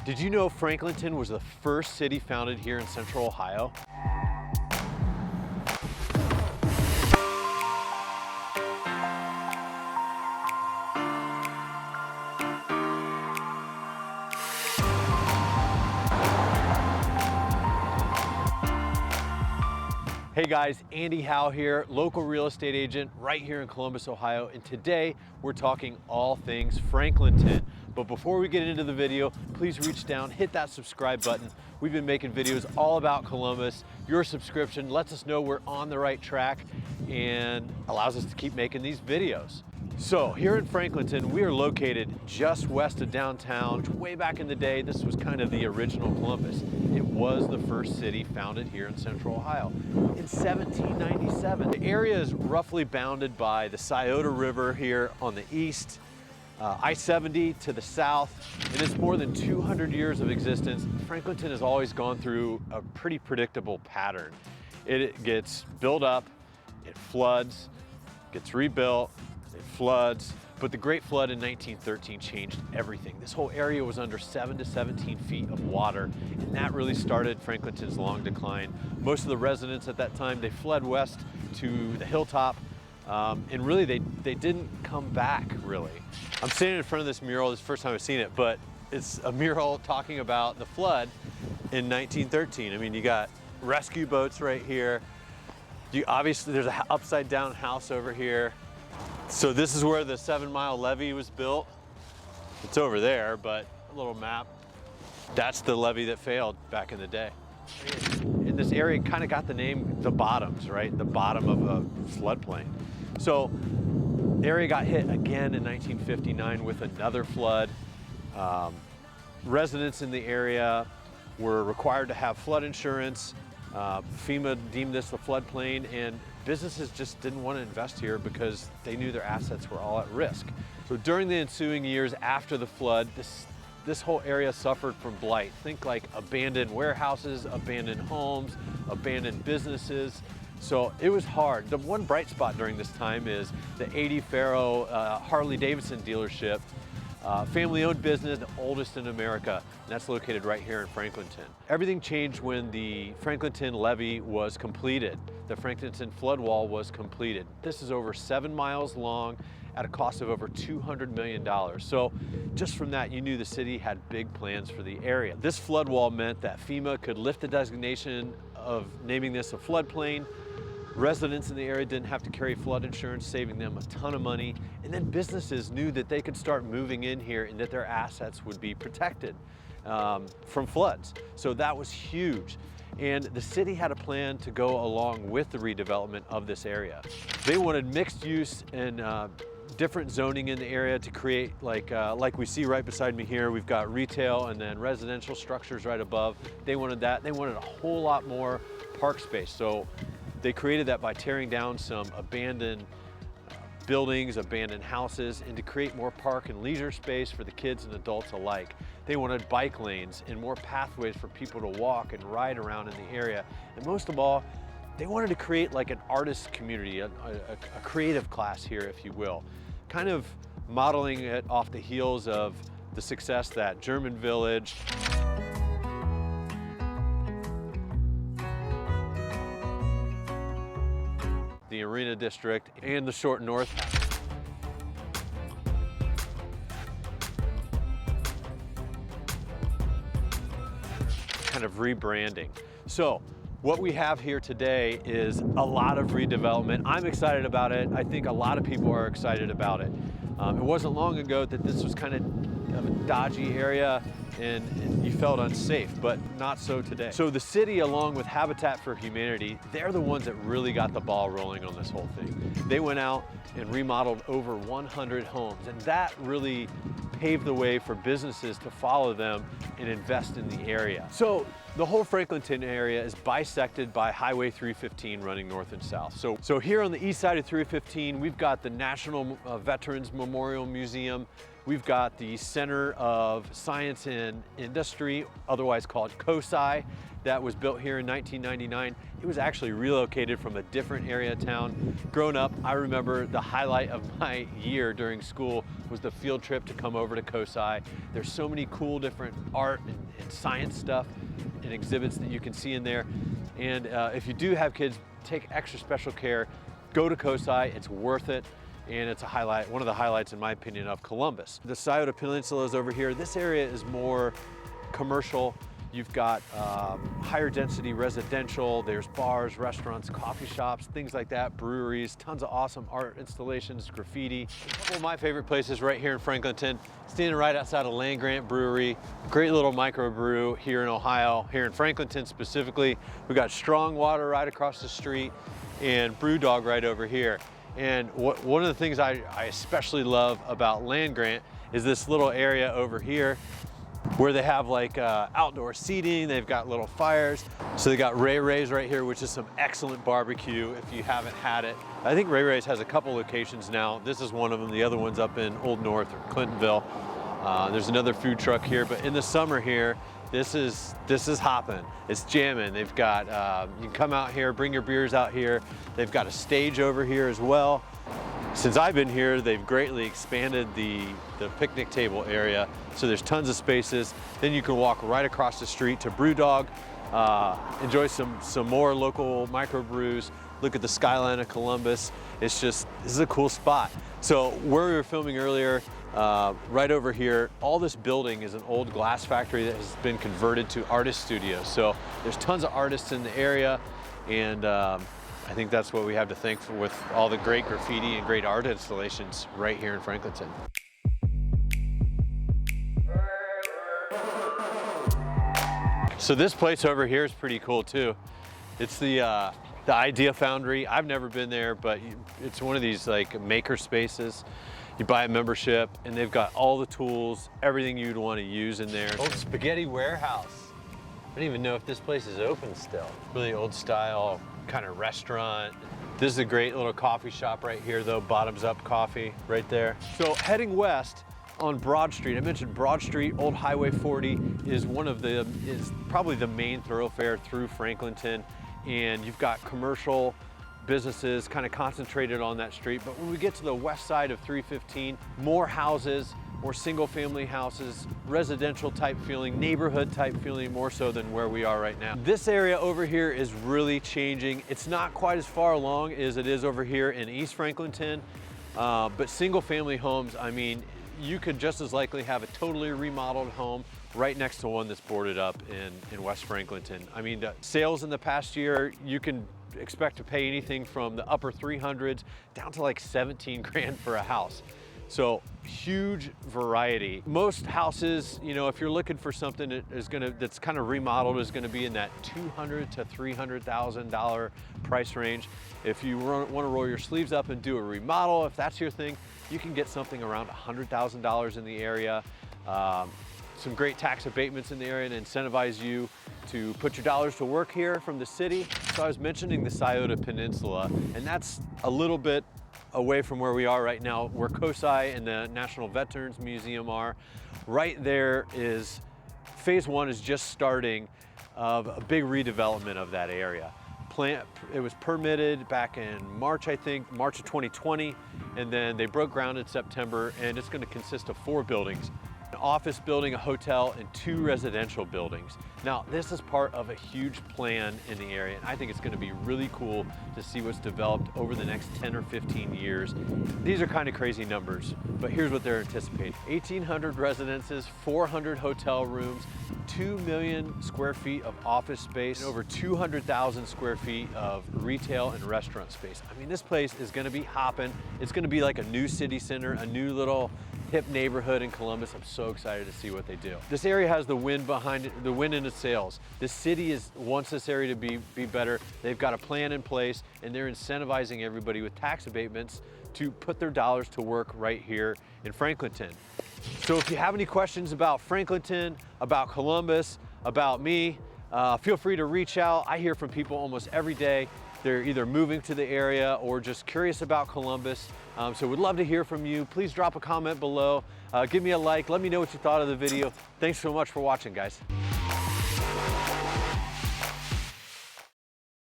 Did you know Franklinton was the first city founded here in Central Ohio? Hey guys, Andy Howell here, local real estate agent right here in Columbus, Ohio, and today we're talking all things Franklinton. But before we get into the video, please reach down, hit that subscribe button. We've been making videos all about Columbus. Your subscription lets us know we're on the right track and allows us to keep making these videos. So here in Franklinton, we are located just west of downtown. Way back in the day, this was kind of the original Columbus. It was the first city founded here in Central Ohio in 1797. The area is roughly bounded by the Scioto River here on the east, I-70 to the south, and it's more than 200 years of existence. Franklinton has always gone through a pretty predictable pattern. It gets built up, it floods, gets rebuilt, it floods, but the Great Flood in 1913 changed everything. This whole area was under 7 to 17 feet of water, and that really started Franklinton's long decline. Most of the residents at that time, they fled west to the hilltop, and really they didn't come back, really. I'm standing in front of this mural. This is the first time I've seen it, but it's a mural talking about the flood in 1913. I mean, you got rescue boats right here. Obviously, there's an upside down house over here. So this is where the 7 Mile levee was built. It's over there, but a little map. That's the levee that failed back in the day. In this area, kind of got the name the bottoms, right? The bottom of a floodplain. So the area got hit again in 1959 with another flood. Residents in the area were required to have flood insurance. FEMA deemed this the floodplain, and businesses just didn't want to invest here because they knew their assets were all at risk. So during the ensuing years after the flood, this whole area suffered from blight. Think like abandoned warehouses, abandoned homes, abandoned businesses. So it was hard. The one bright spot during this time is the 80 Faro Harley Davidson dealership. Family-owned business, the oldest in America, and that's located right here in Franklinton. Everything changed when the Franklinton levee was completed. The Franklinton flood wall was completed. This is over 7 miles long at a cost of over $200 million. So just from that, you knew the city had big plans for the area. This flood wall meant that FEMA could lift the designation of naming this a floodplain. Residents in the area didn't have to carry flood insurance, saving them a ton of money. And then businesses knew that they could start moving in here and that their assets would be protected from floods. So that was huge. And the city had a plan to go along with the redevelopment of this area. They wanted mixed use and different zoning in the area to create like we see right beside me here. We've got retail and then residential structures right above. They wanted that. They wanted a whole lot more park space. So they created that by tearing down some abandoned buildings, abandoned houses, and to create more park and leisure space for the kids and adults alike. They wanted bike lanes and more pathways for people to walk and ride around in the area. And most of all, they wanted to create like an artist community, a creative class here, if you will, kind of modeling it off the heels of the success that German Village, the Arena District, and the Short North. Kind of rebranding. So what we have here today is a lot of redevelopment. I'm excited about it. I think a lot of people are excited about it. It wasn't long ago that this was kind of a dodgy area and you felt unsafe, but not so today. So the city, along with Habitat for Humanity, they're the ones that really got the ball rolling on this whole thing. They went out and remodeled over 100 homes, and that really paved the way for businesses to follow them and invest in the area. So the whole Franklinton area is bisected by Highway 315 running north and south. So here on the east side of 315, we've got the National Veterans Memorial Museum. We've got the Center of Science and Industry, otherwise called COSI, that was built here in 1999. It was actually relocated from a different area of town. Growing up, I remember the highlight of my year during school was the field trip to come over to COSI. There's so many cool different art and science stuff and exhibits that you can see in there. And if you do have kids, take extra special care. Go to COSI, it's worth it. And it's a highlight, one of the highlights in my opinion of Columbus. The Scioto Peninsula is over here. This area is more commercial. You've got higher density residential, there's bars, restaurants, coffee shops, things like that, breweries, tons of awesome art installations, graffiti. A couple of my favorite places right here in Franklinton, standing right outside of Land Grant Brewery, great little microbrew here in Ohio, here in Franklinton specifically. We've got Strong Water right across the street and Brewdog right over here. And one of the things I especially love about Land Grant is this little area over here where they have like outdoor seating, they've got little fires. So they got Ray Ray's right here, which is some excellent barbecue if you haven't had it. I think Ray Ray's has a couple locations now. This is one of them, the other one's up in Old North or Clintonville. There's another food truck here, but in the summer here, this is hopping. It's jamming. They've got, you can come out here, bring your beers out here. They've got a stage over here as well. Since I've been here, they've greatly expanded the picnic table area. So there's tons of spaces. Then you can walk right across the street to Brewdog, enjoy some more local microbrews, look at the skyline of Columbus. It's just, this is a cool spot. So where we were filming earlier, right over here, all this building is an old glass factory that has been converted to artist studios. So there's tons of artists in the area, and I think that's what we have to thank for with all the great graffiti and great art installations right here in Franklinton. So this place over here is pretty cool too. It's the Idea Foundry. I've never been there, but it's one of these like maker spaces. You buy a membership and they've got all the tools, everything you'd want to use in there. Old spaghetti warehouse. I don't even know if this place is open still. Really old style kind of restaurant. This is a great little coffee shop right here though, Bottoms Up Coffee right there. So heading west on Broad Street, I mentioned Broad Street, Old Highway 40 is probably the main thoroughfare through Franklinton, and you've got commercial businesses kind of concentrated on that street. But when we get to the west side of 315, more houses, more single family houses, residential type feeling, neighborhood type feeling, more so than where we are right now. This area over here is really changing. It's not quite as far along as it is over here in East Franklinton, but single family homes, I mean, you could just as likely have a totally remodeled home right next to one that's boarded up in West Franklinton. I mean, the sales in the past year, you can expect to pay anything from the upper 300s down to like 17 grand for a house. So huge variety. Most houses, you know, if you're looking for something that's kind of remodeled, is gonna be in that $200,000 to $300,000 price range. If you want to roll your sleeves up and do a remodel, if that's your thing, you can get something around $100,000 in the area. Some great tax abatements in the area and incentivize you to put your dollars to work here from the city. So I was mentioning the Scioto Peninsula, and that's a little bit away from where we are right now, where COSI and the National Veterans Museum are. Right there is, phase one is just starting of a big redevelopment of that area. It was permitted back in March, I think, March of 2020, and then they broke ground in September, and it's gonna consist of 4 buildings. An office building, a hotel, and 2 residential buildings. Now, this is part of a huge plan in the area, and I think it's gonna be really cool to see what's developed over the next 10 or 15 years. These are kind of crazy numbers, but here's what they're anticipating. 1,800 residences, 400 hotel rooms, 2 million square feet of office space, and over 200,000 square feet of retail and restaurant space. I mean, this place is gonna be hopping. It's gonna be like a new city center, a new little hip neighborhood in Columbus. I'm so excited to see what they do. This area has the wind behind it, the wind in its sails. The city wants this area to be better. They've got a plan in place, and they're incentivizing everybody with tax abatements to put their dollars to work right here in Franklinton. So if you have any questions about Franklinton, about Columbus, about me, feel free to reach out. I hear from people almost every day. They're either moving to the area or just curious about Columbus. So we'd love to hear from you. Please drop a comment below. Give me a like. Let me know what you thought of the video. Thanks so much for watching, guys.